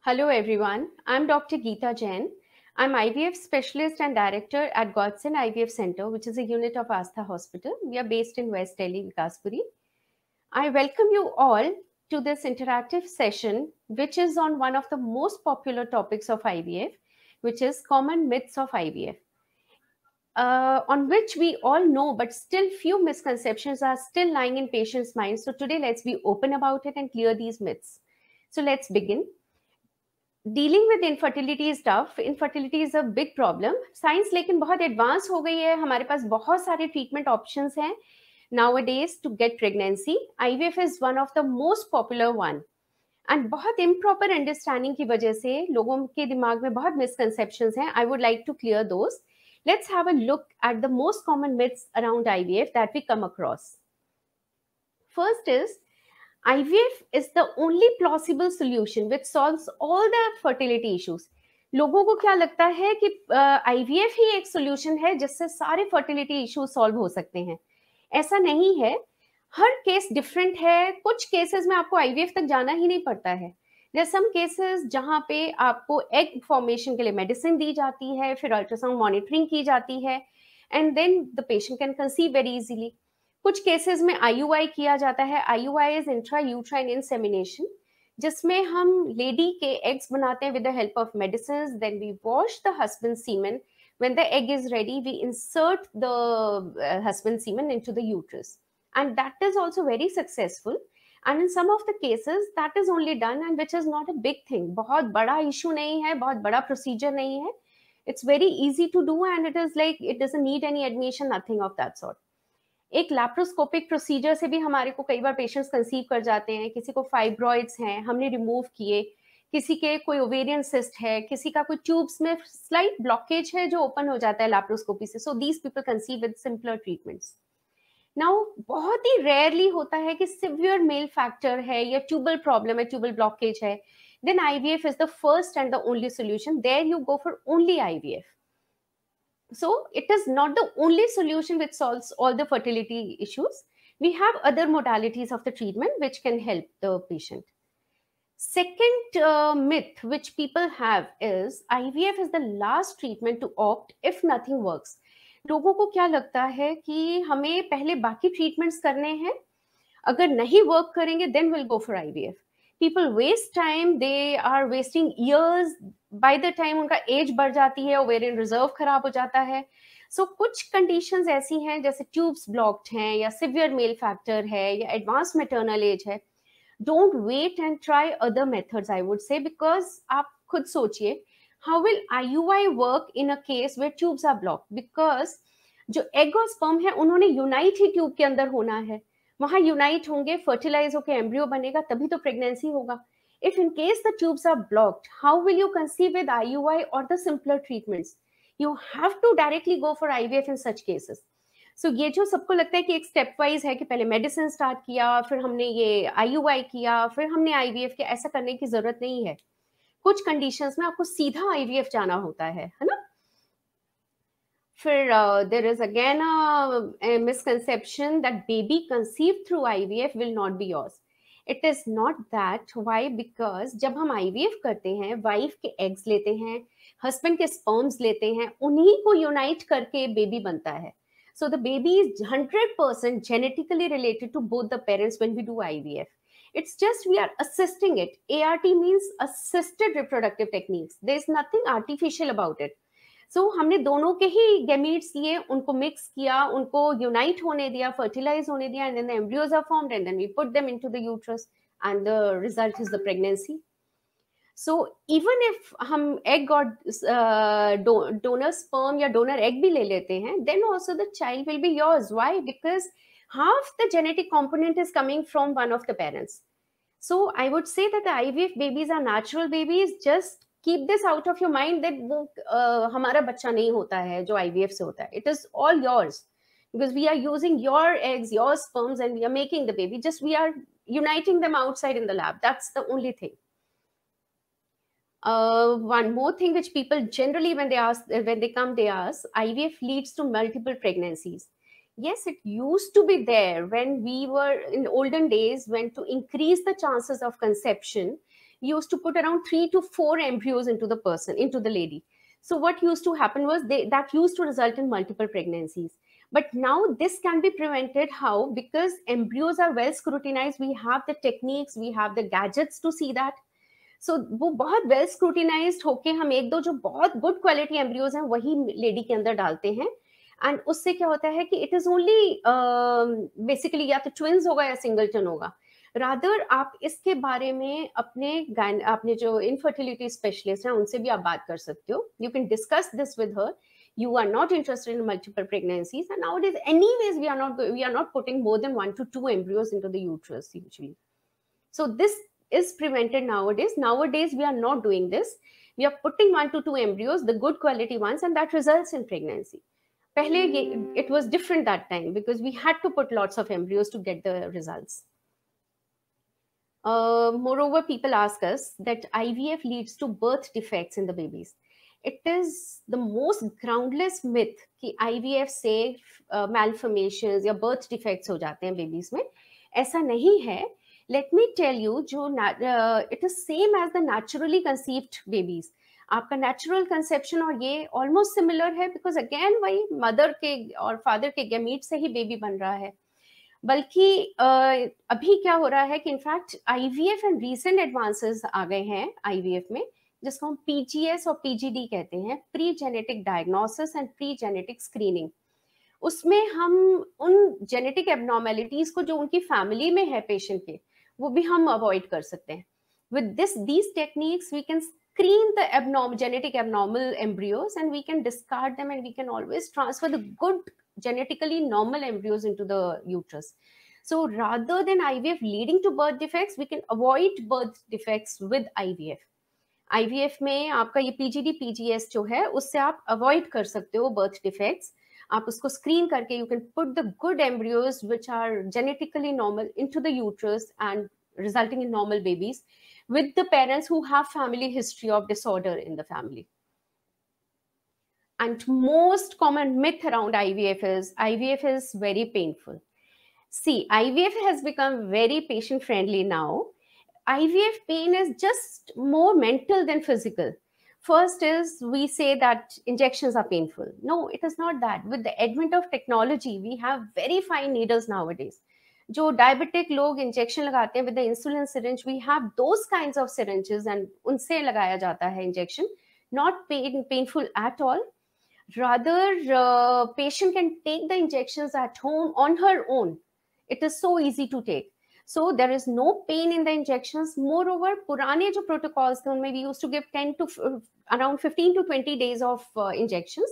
Hello everyone, I'm Dr. Geeta Jain. I'm IVF specialist and director at Godson IVF Center, which is a unit of Astha Hospital. We are based in West Delhi, Vikaspuri. I welcome you all to this interactive session, which is on one of the most popular topics of IVF, which is common myths of IVF, on which we all know, but still few misconceptions are still lying in patients' minds. So today, let's be open about it and clear these myths. So let's begin. Dealing with infertility is tough. Infertility is a big problem. Science लेकिन बहुत advance हो गई है. हमारे पास बहुत सारे treatment options हैं nowadays to get pregnancy. IVF is one of the most popular one. And बहुत इम्प्रॉपर अंडरस्टैंडिंग की वजह से लोगों के दिमाग में बहुत मिसकंसेप्शंस हैं. I would like to clear those. Let's have a look at the most common myths around IVF that we come across. First is IVF is the only plausible solution which solves all the fertility issues. लोगों को क्या लगता है कि IVF ही एक solution है जिससे सारे फर्टिलिटी इश्यूज सॉल्व हो सकते हैं. ऐसा नहीं है. हर केस डिफरेंट है. कुछ केसेस में आपको IVF तक जाना ही नहीं पड़ता है. देयर सम केसेस जहां पे आपको एग फॉर्मेशन के लिए मेडिसिन दी जाती है, फिर अल्ट्रासाउंड मॉनिटरिंग की जाती है, and then the patient can conceive very easily. कुछ केसेस में IUI किया जाता है. IUI is intra uterine insemination, जिसमें हम लेडी के एग्स बनाते हैं with the help of medicine. Then we wash the husband semen. When the egg is ready, we insert the husband semen into the uterus, and that is also very successful. And in some of the cases, that is only done, and which is not a big thing. बहुत बड़ा issue नहीं है, बहुत बड़ा procedure नहीं है. It's very easy to do, and it is like it doesn't need any admission, nothing of that sort. एक laparoscopic procedure से भी हमारे को कई बार पेशेंट्स कंसीव कर जाते हैं. किसी को फाइब्रॉइड्स हैं, हमने रिमूव किए. किसी के कोई ओवेरियन सिस्ट है, किसी का कोई ट्यूब्स में स्लाइट ब्लॉकेज है जो ओपन हो जाता है लैप्रोस्कोपी से. So these people conceive with simpler treatments. Now बहुत ही रेयरली होता है कि सिवियर मेल फैक्टर है या ट्यूबल प्रॉब्लम है, ट्यूबल ब्लॉकेज है. Then IVF is the first and the only solution. There you go for only IVF. So it is not the only solution which solves all the fertility issues. We have other modalities of the treatment which can help the patient. Second myth which people have is IVF is the last treatment to opt if nothing works. लोगों को क्या लगता है कि हमें पहले बाकी treatments करने हैं, अगर नहीं वर्क करेंगे then we'll go for IVF. People waste time, they are wasting years. By the time उनका एज बढ़ जाती है, ओवेरियन रिजर्व खराब हो जाता है. सो कुछ कंडीशंस ऐसी हैं जैसे ट्यूब्स ब्लॉक्ड हैं या सिवियर मेल फैक्टर है या एडवांस मैटरनल एज है. Don't wait and try other methods, I would say, because आप खुद सोचिए, how will IUI work in a case where tubes are blocked? Because जो एग और स्पर्म है उन्होंने यूनाइट ही ट्यूब के अंदर होना है. वहां यूनाइट होंगे, फर्टिलाइज होकर एम्ब्रियो बनेगा, तभी तो प्रेगनेंसी होगा. If in case the tubes are blocked, how will you conceive with IUI or the simpler treatments? You have to directly go for IVF in such cases. So ये जो सबको लगता है कि एक स्टेप वाइज है कि पहले मेडिसिन स्टार्ट किया, फिर हमने ये IUI किया, फिर हमने IVF किया, ऐसा करने की जरूरत नहीं है. कुछ कंडीशंस में आपको सीधा IVF जाना होता है ना. फिर there is again a misconception that baby conceived through IVF will not be yours. It is not that. Why? Because जब हम IVF करते हैं, वाइफ के एग्स लेते हैं, हस्बैंड के स्पर्म्स लेते हैं, उन्हीं को यूनाइट करके बेबी बनता है. So the baby is 100% genetically related to both the parents when we do IVF. It's just we are assisting it. ART means assisted reproductive techniques. There is nothing artificial about it. So हमने दोनों के ही gametes लिए, उनको mix किया, उनको unite होने दिया, fertilise होने दिया, and then the embryos are formed, and then we put them into the uterus, and the result is the pregnancy. So even if हम egg और donor sperm या donor egg भी ले लेते हैं, then also the child will be yours. Why? Because half the genetic component is coming from one of the parents. So I would say that the IVF babies are natural babies. Just keep this out of your mind that वो हमारा बच्चा नहीं होता है जो IVF से होता है. It is all yours because we are using your eggs, your sperms, and we are making the baby. Just we are uniting them outside in the lab. That's the only thing. One more thing which people generally when they come they ask, IVF leads to multiple pregnancies. Yes, it used to be there when we were in olden days, when to increase the chances of conception, we used to put around 3 to 4 embryos into the lady. So what used to happen was that used to result in multiple pregnancies. But now this can be prevented. How? Because embryos are well scrutinized. We have the techniques, we have the gadgets to see that. सो वो बहुत well स्क्रूटिनाइज्ड होके हम एक दो जो बहुत good quality embryos हैं वही लेडी के अंदर डालते हैं. एंड उससे क्या होता है कि इट इज ओनली बेसिकली या तो ट्विंस होगा या सिंगलटन होगा. रादर आप इसके बारे में अपने जो इनफर्टिलिटी स्पेशलिस्ट हैं उनसे भी आप बात कर सकते हो. You can discuss this with her. You are not interested in multiple pregnancies, and nowadays anyways we are not putting more than 1 to 2 embryos into the uterus usually. So this is prevented nowadays. Nowadays we are not doing this. We are putting 1 to 2 embryos, the good quality ones, and that results in pregnancy. Pehle it was different that time because we had to put lots of embryos to get the results. Moreover, people ask us that IVF leads to birth defects in the babies. It is the most groundless myth कि IVF से malformations या birth defects हो जाते हैं babies में. ऐसा नहीं है. Let me tell you, जो it is same as the naturally conceived babies. आपका natural conception और ये almost similar है because again वही mother के और father के gamete से ही baby बन रहा है. बल्कि अभी क्या हो रहा है कि in fact IVF and recent advances आ गए हैं IVF में, जिसको हम PGS और PGD कहते हैं, pre genetic diagnosis and pre genetic screening. उसमें हम उन जेनेटिक एबनॉर्मेलिटीज को जो उनकी फैमिली में है पेशेंट के, वो भी हम अवॉइड कर सकते हैं. With these techniques we can screen the genetic abnormal embryos and we can discard them and we can always transfer the good genetically normal embryos into the uterus. So rather than IVF leading to birth defects, we can avoid birth defects with IVF. IVF में आपका ये PGD, PGS जो है उससे आप avoid कर सकते हो birth defects. आप उसको screen करके you can put the good embryos which are genetically normal into the uterus and resulting in normal babies with the parents who have family history of disorder in the family. And most common myth around IVF is very painful. See, IVF has become very patient friendly now. IVF pain is just more mental than physical. First is we say that injections are painful. No, it is not that. With the advent of technology, we have very fine needles nowadays. जो diabetic लोग injection लगाते हैं with the insulin syringe, we have those kinds of syringes and उनसे लगाया जाता है injection. Not painful at all. Rather, patient can take the injections at home on her own. It is so easy to take. So there is no pain in the injections. Moreover, पुराने जो protocols थे उनमें we used to give around 15 to 20 days of injections.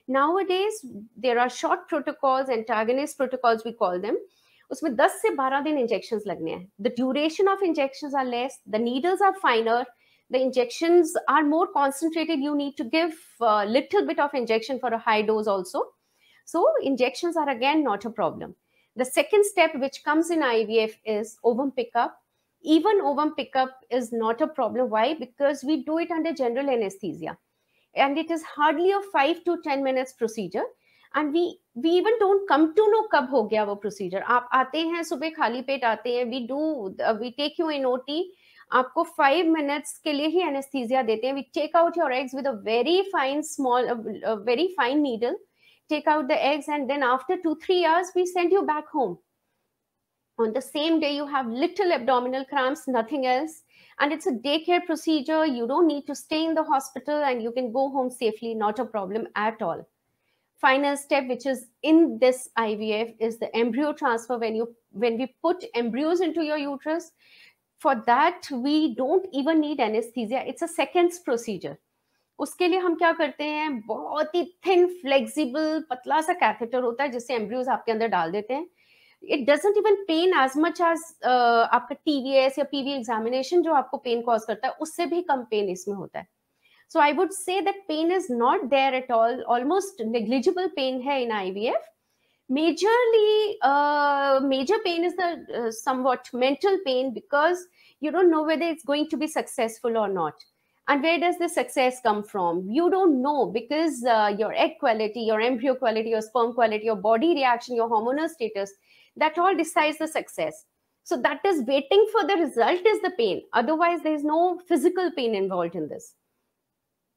Nowadays, there are short protocols, antagonist protocols we call them. उसमें 10 से 12 दिन injections लगने हैं. The duration of injections are less. The needles are finer. The injections are more concentrated. You need to give a little bit of injection for a high dose also. So injections are again not a problem. The second step which comes in IVF is ovum pickup. Even ovum pickup is not a problem. Why? Because we do it under general anesthesia. And it is hardly a 5 to 10 minutes procedure. And we even don't come to know कब हो गया वो procedure. आप आते हैं सुबह खाली पेट आते हैं. We take you in OT. आपको 5 minutes के लिए ही anesthesia देते हैं. We take out your eggs with a very fine very fine needle. Take out the eggs and then after 2-3 hours we send you back home. On the same day you have little abdominal cramps, nothing else. And it's a daycare procedure. You don't need to stay in the hospital and you can go home safely. Not a problem at all. Final step which is in this IVF is the embryo transfer. When we put embryos into your uterus, for that we don't even need anesthesia. It's a seconds procedure. उसके लिए हम क्या करते हैं, बहुत ही thin flexible पतला सा catheter होता है जिससे एम्ब्रियोज आपके अंदर डाल देते हैं. It doesn't even pain as much as आपका TVS या PV एग्जामिनेशन जो आपको पेन कॉज करता है, उससे भी कम पेन इसमें होता है. So I would say that pain is not there at all. Almost negligible pain hai in IVF. Major pain is the somewhat mental pain because you don't know whether it's going to be successful or not. And where does the success come from? You don't know because your egg quality, your embryo quality, your sperm quality, your body reaction, your hormonal status, that all decides the success. So that is waiting for the result is the pain. Otherwise, there is no physical pain involved in this.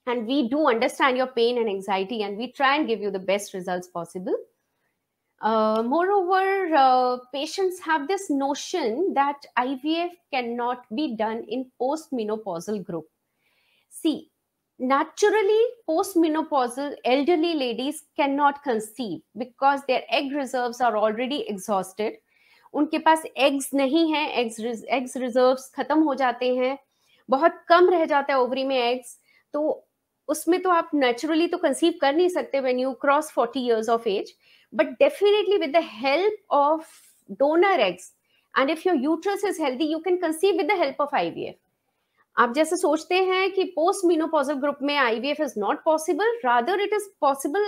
And we do understand your pain and anxiety, and we try and give you the best results possible. Moreover, patients have this notion that IVF cannot be done in postmenopausal group. See, naturally, postmenopausal elderly ladies cannot conceive because their egg reserves are already exhausted. उनके पास eggs नहीं है, eggs reserves खत्म हो जाते हैं, बहुत कम रह जाता है ओवरी में एग्स, तो उसमें तो आप नेचुरली तो कंसीव कर नहीं सकते when you cross 40 years of age, but definitely with the help of donor eggs, and if your uterus is healthy, you can conceive with the help of IVF. आप जैसे सोचते हैं कि पोस्ट मीनोपॉजल ग्रुप में IVF is not possible, rather it is possible,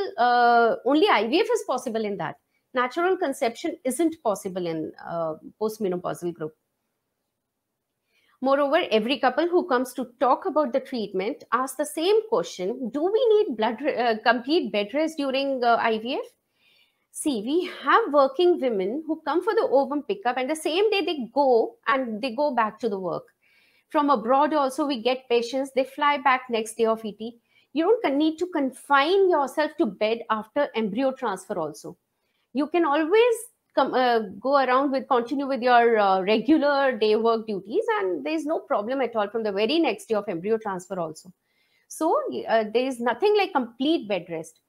only IVF is possible in that. Natural conception isn't possible in postmenopausal group. Moreover, every couple who comes to talk about the treatment asks the same question: do we need complete bed rest during IVF? See, we have working women who come for the ovum pickup, and the same day they go back to the work. From abroad also we get patients, they fly back next day of ET. You don't need to confine yourself to bed after embryo transfer also. You can always go around continue with your regular day work duties, and there is no problem at all from the very next day of embryo transfer also. So there is nothing like complete bed rest.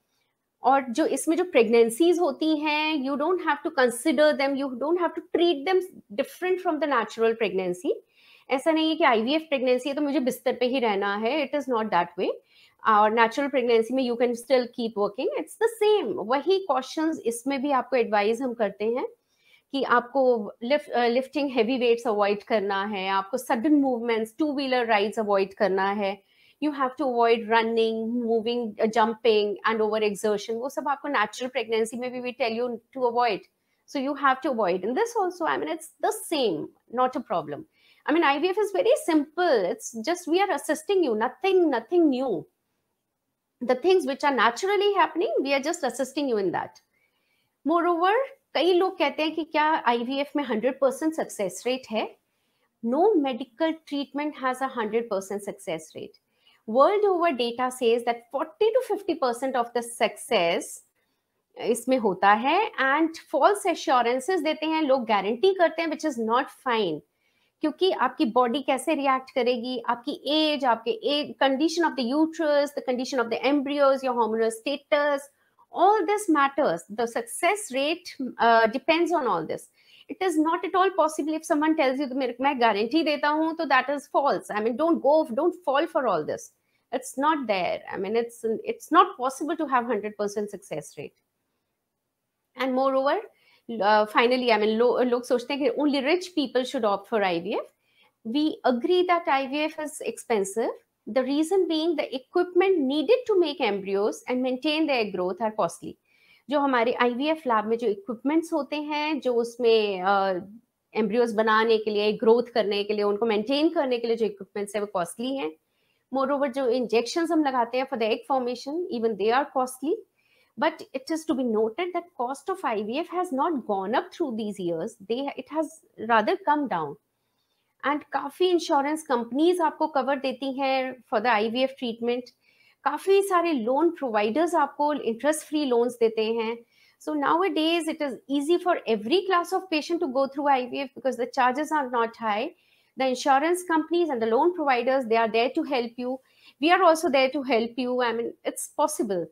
और जो इसमें जो pregnancies होती हैं, you don't have to consider them, you don't have to treat them different from the natural pregnancy. ऐसा नहीं है कि IVF प्रेगनेंसी है तो मुझे बिस्तर पे ही रहना है, it is not that way. और नेचुरल प्रेगनेंसी में you can still keep working, it's the same. वही क्वेश्चंस इसमें भी आपको एडवाइस हम करते हैं कि आपको लिफ्टिंग हेवी वेट्स अवॉइड करना है, आपको sudden movements, 2-wheeler rides avoid करना है, you have to avoid running, moving, jumping and over exertion. वो सब आपको natural pregnancy में भी we tell you to avoid. So you have to avoid. And this also, I mean, it's the same, not a problem. I mean, IVF is very simple. It's just we are assisting you, nothing new. The things which are naturally happening, we are just assisting you in that. Moreover, कई लोग कहते हैं कि क्या IVF में 100% success rate है? No medical treatment has a 100% success rate. World over data says that 40 to 50% of the success इसमें होता है, and false assurances देते हैं, लोग गारंटी करते हैं, which is not fine. क्योंकि आपकी बॉडी कैसे रिएक्ट करेगी, आपकी एज, आपके condition of the uterus, the condition of the embryos, your hormonal status, all this matters. The success rate depends on all this. It is not at all possible if someone tells you मैं guarantee देता हूँ, तो that is false. I mean, don't fall for all this. It's not there. I mean, it's not possible to have 100% success rate. And moreover, finally, I mean, लोग सोचते हैं कि only rich people should opt for IVF. We agree that IVF is expensive. The reason being the equipment needed to make embryos and maintain their growth are costly. जो हमारे IVF lab में जो equipments होते हैं, जो उसमें embryos बनाने के लिए, ग्रोथ करने के लिए, उनको मेंटेन करने के लिए जो इक्विपमेंट्स है वो कॉस्टली हैं. मोरओवर जो इंजेक्शंस हम लगाते हैं for the egg formation, even they are costly. But it is to be noted that cost of IVF has not gone up through these years. It has rather come down. And काफ़ी insurance companies आपको cover देती हैं for the IVF treatment. काफ़ी सारे loan providers आपको interest free loans देते हैं. So nowadays it is easy for every class of patient to go through IVF because the charges are not high. The insurance companies and the loan providers, they are there to help you. We are also there to help you. I mean, it's possible.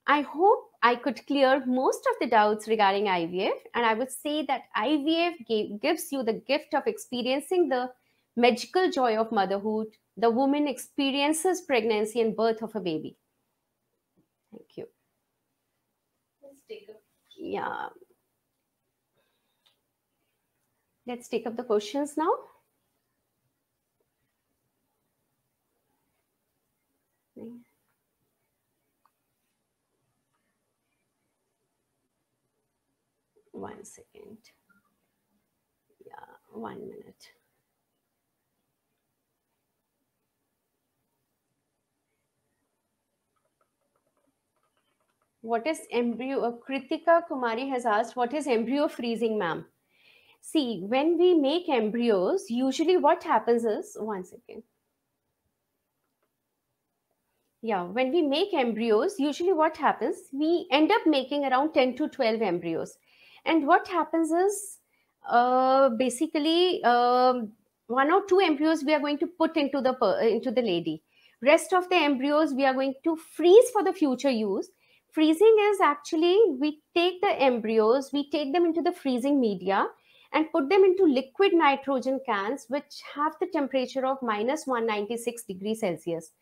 I hope I could clear most of the doubts regarding IVF, and I would say that IVF gives you the gift of experiencing the magical joy of motherhood. The woman experiences pregnancy and birth of a baby. Thank you. Let's take up. Yeah. Let's take up the questions now. One second. Yeah, 1 minute. What is embryo? Kritika Kumari has asked, what is embryo freezing, ma'am? See, when we make embryos, usually what happens is, one second. Yeah, when we make embryos, usually what happens, we end up making around 10 to 12 embryos. And what happens is, basically, one or two embryos we are going to put into the lady. Rest of the embryos we are going to freeze for the future use. Freezing is actually, we take the embryos, we take them into the freezing media and put them into liquid nitrogen cans, which have the temperature of minus 196 degrees Celsius.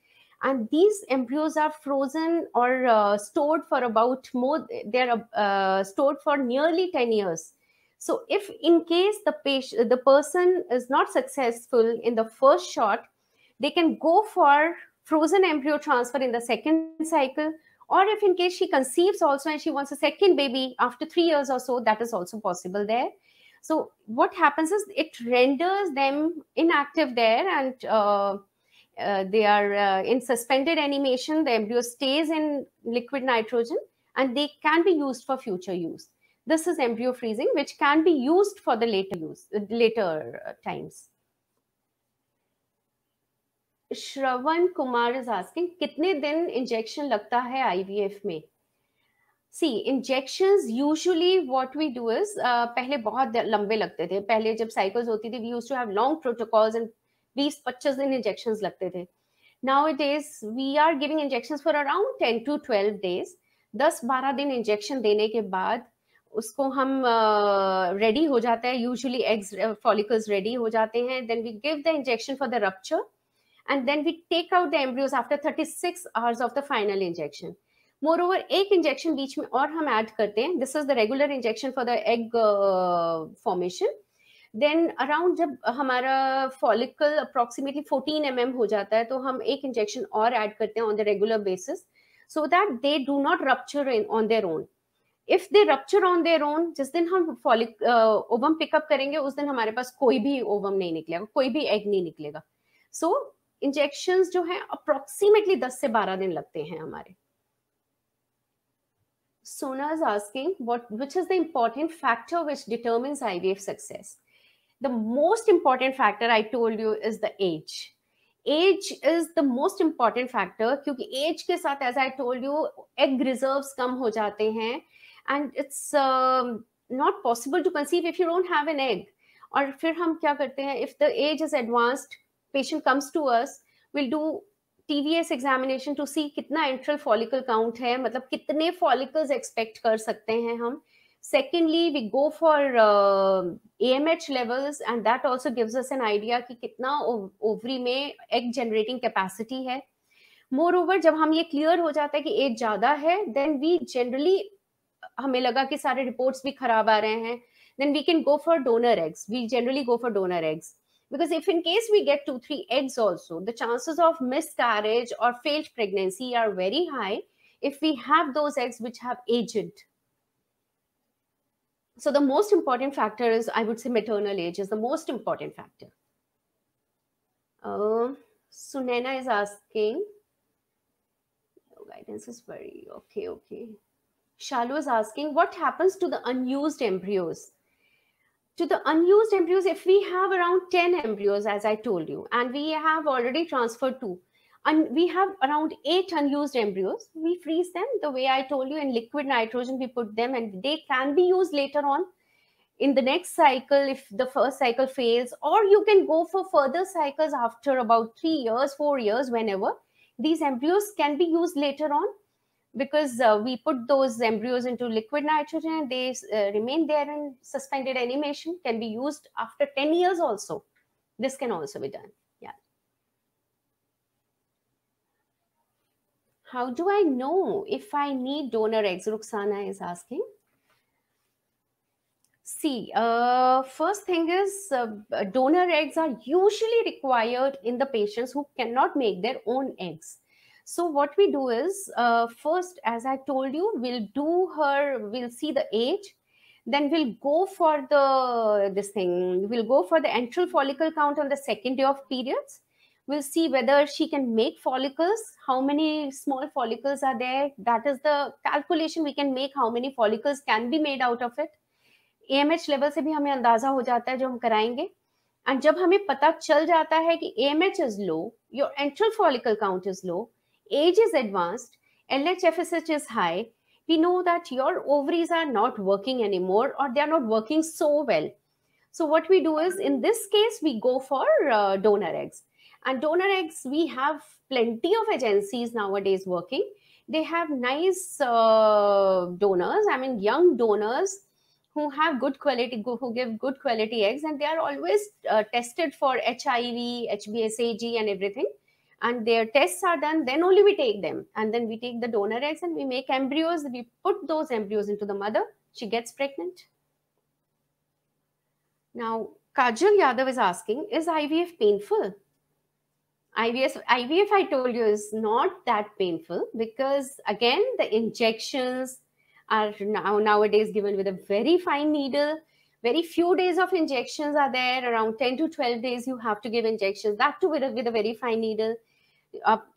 And these embryos are frozen or stored for about more, they're stored for nearly 10 years. So if in case the person is not successful in the first shot, they can go for frozen embryo transfer in the second cycle, or if in case she conceives also and she wants a second baby after 3 years or so, that is also possible there. So what happens is it renders them inactive there, and they are in suspended animation. The embryo stays in liquid nitrogen and they can be used for future use. This is embryo freezing, which can be used for the later times. Shravan Kumar is asking, कितने दिन injection लगता है IVF में? See, injections usually what we do is, पहले बहुत लंबे लगते थे. पहले जब cycles होती थी, we used to have long protocols and 20-25 दिन injections लगते थे. Nowadays, we are giving injections for around 10 to 12 days. 10-12 दिन injection देने के बाद उसको हम ready हो जाता है. Usually eggs follicles ready हो जाते हैं. Then we give the injection for the rupture, and then we take out the embryos after 36 hours of the final injection. Moreover, एक इंजेक्शन बीच में और हम ऐड करते हैं. This is the regular injection for the egg formation. Then around जब हमारा follicle approximately 14 mm हो जाता है, तो हम एक इंजेक्शन और ऐड करते हैं on the regular basis, so that they do not rupture on their own. If they rupture on their own, जिस दिन हम ओवम पिकअप करेंगे उस दिन हमारे पास कोई भी ओवम नहीं निकलेगा, कोई भी एग नहीं निकलेगा. सो इंजेक्शंस जो है अप्रोक्सीमेटली 10 से 12 दिन लगते हैं हमारे. Sona is asking, which is the important factor which determines IVF success? The most important factor I told you is the age. Age is the most important factor, क्योंकि age के साथ, as I told you, egg reserves कम हो जाते हैं, and it's not possible to conceive if you don't have an egg. और फिर हम क्या करते हैं, if the age is advanced, patient comes to us, we'll do TVS examination to see कितना enteral follicle count है, मतलब कितने follicles expect कर सकते हैं हम. Secondly, we go for AMH levels, and that also gives us an idea कि कितना ovary में egg generating capacity है. Moreover, जब हम ये clear हो जाता है कि age ज़्यादा है, then we generally, हमें लगा कि सारे reports भी खराब आ रहे हैं, then we can go for donor eggs. We generally go for donor eggs. Because if in case we get 2-3 eggs also, the chances of miscarriage or failed pregnancy are very high if we have those eggs which have aged. So the most important factor is, I would say, maternal age is the most important factor. Sunena is asking, no, guidance is very okay. Shalu is asking, what happens to the unused embryos? To the unused embryos, if we have around 10 embryos, as I told you, and we have already transferred 2, and we have around 8 unused embryos, we freeze them the way I told you, in liquid nitrogen we put them, and they can be used later on in the next cycle if the first cycle fails, or you can go for further cycles after about 3 years, 4 years, whenever. These embryos can be used later on, because we put those embryos into liquid nitrogen, and they remain there in suspended animation, can be used after 10 years also. This can also be done. Yeah. How do I know if I need donor eggs? Ruxana is asking. See, first thing is, donor eggs are usually required in the patients who cannot make their own eggs. So what we do is, first, as I told you, we'll see the age, then we'll go for we'll go for the enteral follicle count on the second day of periods. We'll see whether she can make follicles, how many small follicles are there. That is the calculation we can make, how many follicles can be made out of it. AMH level से भी हमें अंदाजा हो जाता है जो हम कराएंगे. एंड जब हमें पता चल जाता है कि AMH is low, your antral follicle count is low, age is advanced, LH-FSH is high, we know that your ovaries are not working anymore or they are not working so well. So what we do is, in this case, we go for donor eggs. And donor eggs, we have plenty of agencies nowadays working. They have nice donors, I mean young donors who have good quality, who give good quality eggs, and they are always tested for HIV, HBsAg, and everything. And their tests are done, then only we take them. And then we take the donor eggs and we make embryos. We put those embryos into the mother. She gets pregnant. Now, Kajal Yadav is asking, is IVF painful? IVF, I told you, is not that painful because, again, the injections are nowadays given with a very fine needle. Very few days of injections are there. Around 10 to 12 days, you have to give injections. That too with a very fine needle.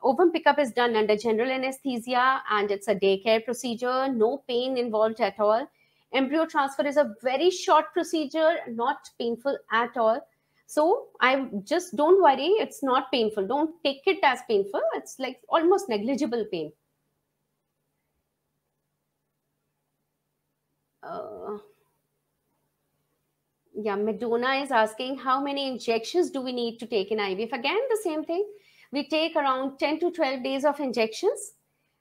Ovum pickup is done under general anesthesia and it's a daycare procedure. No pain involved at all. Embryo transfer is a very short procedure, not painful at all. So I just don't worry, it's not painful. Don't take it as painful. It's like almost negligible pain. Yeah, Madonna is asking, how many injections do we need to take in IVF? Again, the same thing. We take around 10 to 12 days of injections.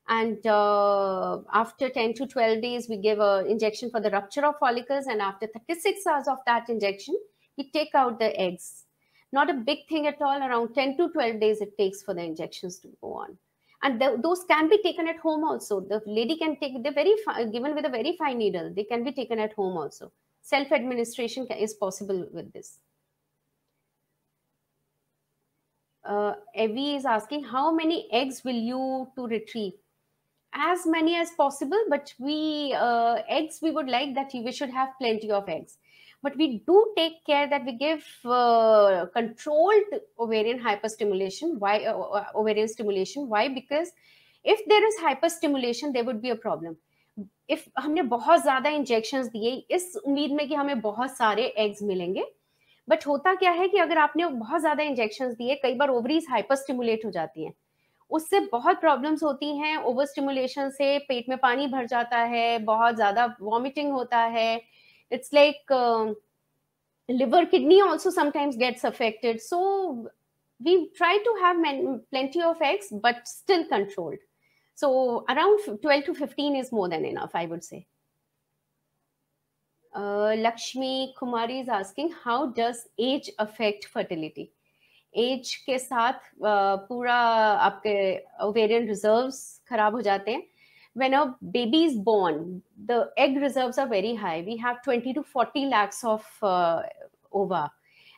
And after 10 to 12 days, we give an injection for the rupture of follicles. And after 36 hours of that injection, we take out the eggs. Not a big thing at all. Around 10 to 12 days it takes for the injections to go on. And those can be taken at home also. The lady can take, they're given with a very fine needle. They can be taken at home also. Self-administration is possible with this. Evie is asking, how many eggs will you to retrieve? As many as possible, but eggs, we would like that we should have plenty of eggs. But we do take care that we give controlled ovarian hyperstimulation. Why ovarian stimulation? Why? Because if there is hyperstimulation, there would be a problem. If हमने बहुत ज़्यादा injections दिए इस उम्मीद में कि हमें बहुत सारे एग्स मिलेंगे, बट होता क्या है कि अगर आपने बहुत ज़्यादा इंजेक्शंस दिए, कई बार ओवरीज हाइपर स्टिमुलेट हो जाती हैं, उससे बहुत प्रॉब्लम्स होती हैं. ओवर स्टिमुलेशन से पेट में पानी भर जाता है, बहुत ज़्यादा वॉमिटिंग होता है. It's like liver, kidney also sometimes gets affected. So we try to have plenty of eggs, but still controlled. So around 12 to 15 is more than enough, I would say. Lakshmi Kumari is asking, how does age affect fertility? Age के साथ पूरा आपके ovarian reserves खराब हो जाते हैं. When a baby is born, the egg reserves are very high. We have 20 to 40 lakhs of ova.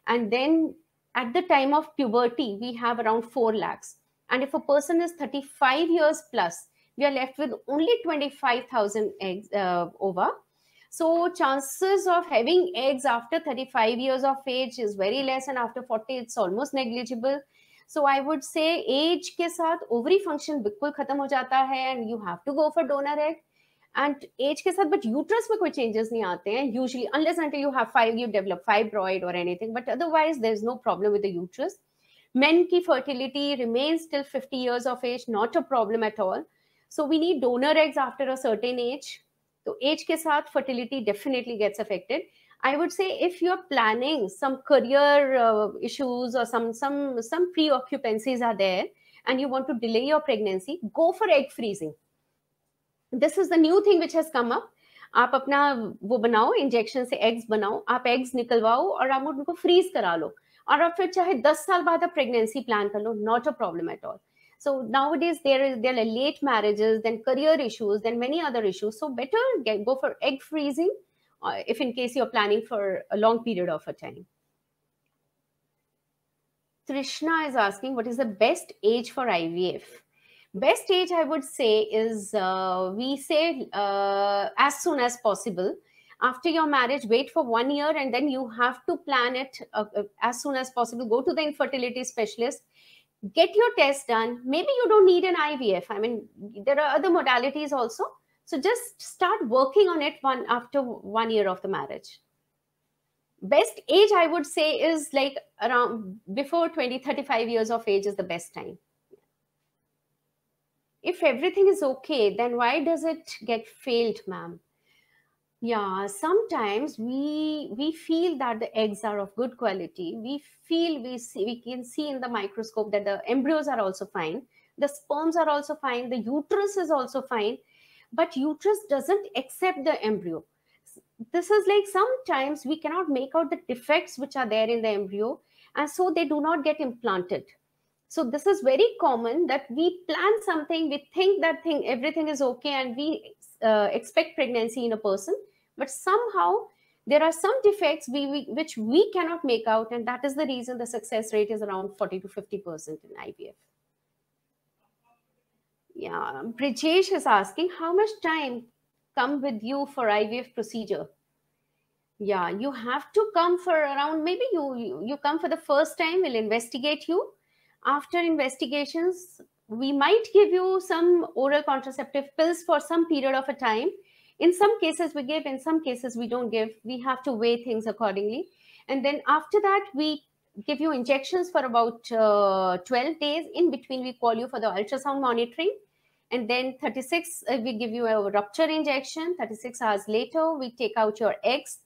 And then at the time of puberty, we have around 4 lakhs. And if a person is 35 years plus, we are left with only 25,000 eggs, ova. So chances of having eggs after 35 years of age is very less, and after 40 it's almost negligible. So I would say age के साथ ovary function बिल्कुल खत्म हो जाता है, and you have to go for donor egg. And age के साथ, but uterus में कोई changes नहीं आते हैं usually, unless until you develop fibroid or anything, but otherwise there's no problem with the uterus. Men की fertility remains till 50 years of age, not a problem at all. So we need donor eggs after a certain age. So age के साथ fertility definitely gets affected. I would say if you're planning some career issues or some preoccupancies are there and you want to delay your pregnancy, go for egg freezing. This is the new thing which has come up. आप अपना वो बनाओ, injection से eggs बनाओ, आप eggs निकलवाओ और आप उनको फ्रीज करा लो, और आप फिर चाहे 10 साल बाद आप प्रेगनेंसी प्लान कर लो, not a problem at all. So nowadays there are late marriages, then career issues, then many other issues. So better go for egg freezing if in case you're planning for a long period of a time. Trishna is asking, what is the best age for IVF? Best age, I would say, is we say as soon as possible. After your marriage, wait for 1 year, and then you have to plan it as soon as possible. Go to the infertility specialist. Get your test done. Maybe you don't need an IVF. I mean, there are other modalities also. So just start working on it after 1 year of the marriage. Best age, I would say, is like around before 20, 35 years of age is the best time. If everything is okay, then why does it get failed, ma'am? Yeah, sometimes we feel that the eggs are of good quality. We can see in the microscope that the embryos are also fine. The sperms are also fine. The uterus is also fine, but uterus doesn't accept the embryo. This is like sometimes we cannot make out the defects which are there in the embryo, and so they do not get implanted. So this is very common that we plan something, we think that thing everything is okay, and we expect pregnancy in a person, but somehow there are some defects which we cannot make out, and that is the reason the success rate is around 40 to 50% in IVF. Yeah, Brijesh is asking how much time come with you for IVF procedure. Yeah, you have to come for around, maybe you come for the first time, we'll investigate you. After investigations, we might give you some oral contraceptive pills for some period of a time. In some cases we give, in some cases we don't give. We have to weigh things accordingly. And then after that, we give you injections for about 12 days. In between, we call you for the ultrasound monitoring. And then 36, we give you a rupture injection. 36 hours later, we take out your eggs.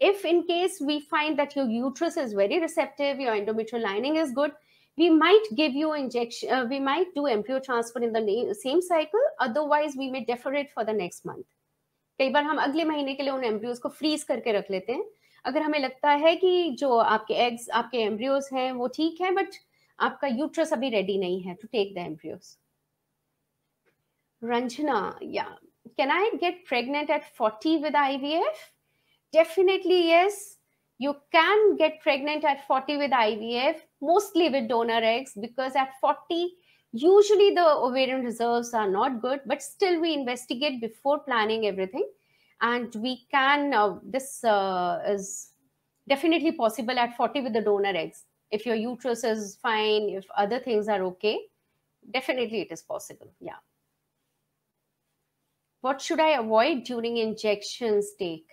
If in case we find that your uterus is very receptive, your endometrial lining is good, we might give you injection, we might do embryo transfer in the same cycle. Otherwise, we may defer it for the next month. कई बार हम अगले महीने के लिए उन embryos को freeze करके रख लेते हैं, अगर हमें लगता है कि जो आपके एग्स, आपके एम्ब्रियोज हैं वो ठीक है, बट आपका यूट्रस अभी रेडी नहीं है to take the embryos. Ranjana, yeah. Can I get pregnant at 40 with IVF? Definitely, yes. You can get pregnant at 40 with IVF, mostly with donor eggs, because at 40, usually the ovarian reserves are not good, but still we investigate before planning everything. And we can, this is definitely possible at 40 with the donor eggs. If your uterus is fine, if other things are okay, definitely it is possible, yeah. What should I avoid during injections take?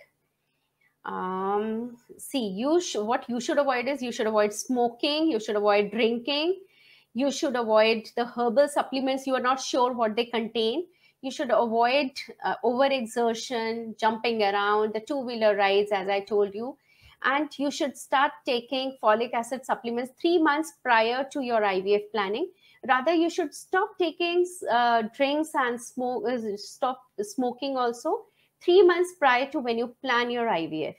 See, what you should avoid is, you should avoid smoking, you should avoid drinking, you should avoid the herbal supplements you are not sure what they contain. You should avoid overexertion, jumping around, the two-wheeler rides, as I told you. And you should start taking folic acid supplements 3 months prior to your IVF planning. Rather, you should stop taking drinks and stop smoking also 3 months prior to when you plan your IVF.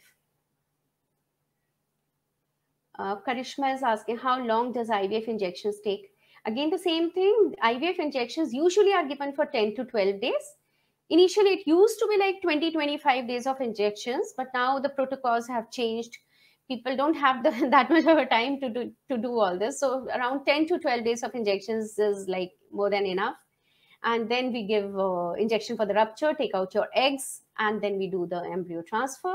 Karishma is asking, how long does IVF injections take? Again, the same thing. IVF injections usually are given for 10 to 12 days. Initially, it used to be like 20, 25 days of injections, but now the protocols have changed. People don't have that much of a time to do all this. So around 10 to 12 days of injections is like more than enough. And then we give injection for the rupture, take out your eggs, and then we do the embryo transfer.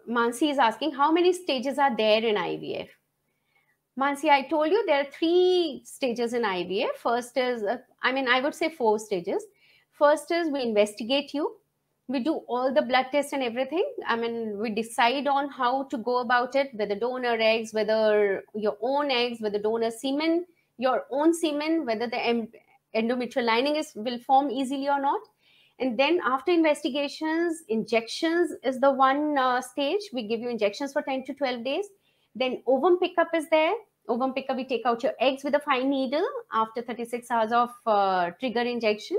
Mansi is asking, how many stages are there in IVF? Mansi, I told you there are 3 stages in IVF. First is, I would say 4 stages. First is we investigate you. We do all the blood tests and everything. We decide on how to go about it, whether donor eggs, whether your own eggs, whether donor semen, your own semen, whether the endometrial lining will form easily or not. And then after investigations, injections is the one stage. We give you injections for 10 to 12 days. Then ovum pickup is there. Ovum pickup, we take out your eggs with a fine needle after 36 hours of trigger injection.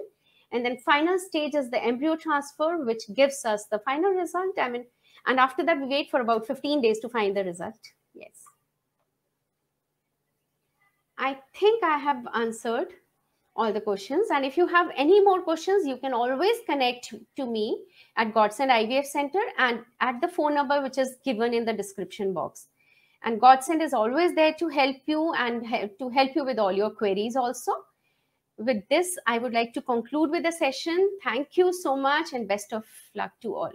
And then final stage is the embryo transfer, which gives us the final result. And after that, we wait for about 15 days to find the result. Yes. I think I have answered all the questions. And if you have any more questions, you can always connect to me at Godsend IVF Center and at the phone number, which is given in the description box. And Godsend is always there to help you and to help you with all your queries also. With this, I would like to conclude with the session. Thank you so much and best of luck to all.